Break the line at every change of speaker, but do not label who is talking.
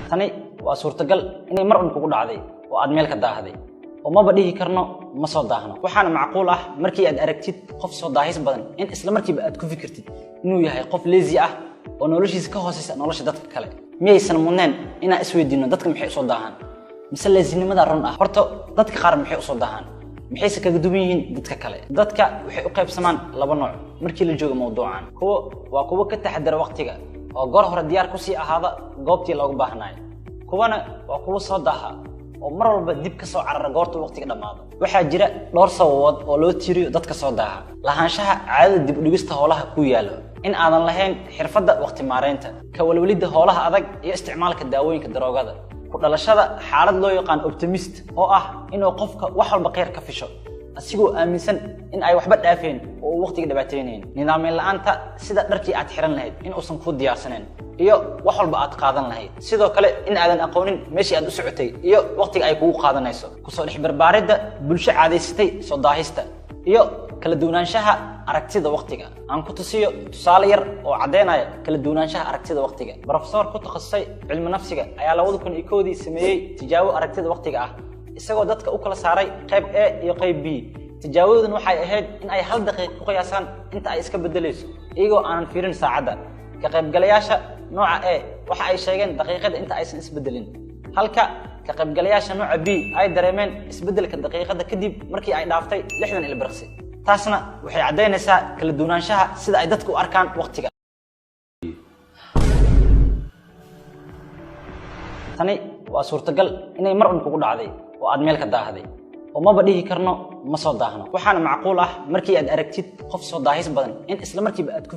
tani waa suurtagal inay mar un kugu dhacday oo aad meel ka daahday oo ma badhihi karno ma soo daahno waxaana macquul ah markii aad aragtid qof soo daahis badan in isla markiiba aad ku fikirtid inuu yahay qof lazy ah oo noloshiisa ka hooseysa nolosha dadka kale miyaysan mudneen inaan isweydiino dadka maxay u soo daahan mise lazinimada run ah horta dadka qaar maxay u soo daahan maxayse kaga duwan yihiin dadka kale dadka waxay u qaybsamaan laba nooc markii la joogo mawduucan kuwa ka taxadara waqtiga oo goor hore diyaar ku sii ahaada goobtii loogu baahnaay kuwana waa kuwa soo daaha oo mar walba dib ka soo carara goorta waqtiga dhamaado waxaa jira dhowr sababood oo loo tiiriyo dadka soo daaha lahaanshaha caadada dib u dhigista howlaha ku yaalo in aadan lahayn xirfadda waqti maareynta ka walwalida howlaha adag iyo isticmaalka daawooyinka daroogada ku dhalashada xaalad loo yaqaan optimist oo ah inuu qofka wax walba khayr ka fisho asigoo aaminsan in ay waxba dhaafeen oo waqtiga dhibaateynayn nidaameen la'aanta sida dharkii aad xiran lahayd in uusan ku diyaarsaneen iyo wax walba aad qaadan lahayd sidoo kale in aadan aqoonin meeshii aad u socotay iyo waqtiga ay kugu qaadanayso kusoo dhex barbaaridda bulsho caadaysatay soo daahista iyo kala duwanaanshaha aragtida waqtiga aan ku tusiyo tusaale yar oo cadeynaya kala duwanaanshaha aragtida waqtiga professor ku takhasusay cilmi nafsiga ayaa 2001 sameeyay tijaabo aragtida waqtiga ah isagoo dadka u kala saaray qayb A iyo qayb B tijaabadan waxay ahayd in ay hal daqiiqo ku qiyaasaan inta ay iska bedelayso iyagoo aanan fiirin saacada ka qaybgalayaasha nooca A waxa ay sheegeen daqiiqada inta aysan isbedelin halka ka qaybgalayaasha nooca B ay dareemeen isbedelka daqiiqada kadib markii ay dhaaftay 60 ilbiriqsi taasna waxay cadeynaysaa kala duwanaanshaha sida ay dadku u arkaan waqtiga tani waa suurtagal inay mar un kugu dhacday oo aad meel ka daahday oo ma badhihi karno ma soo daahno waxaana macquul ah markii aad aragtid qof soo daahis badan in isla markiiba aad ku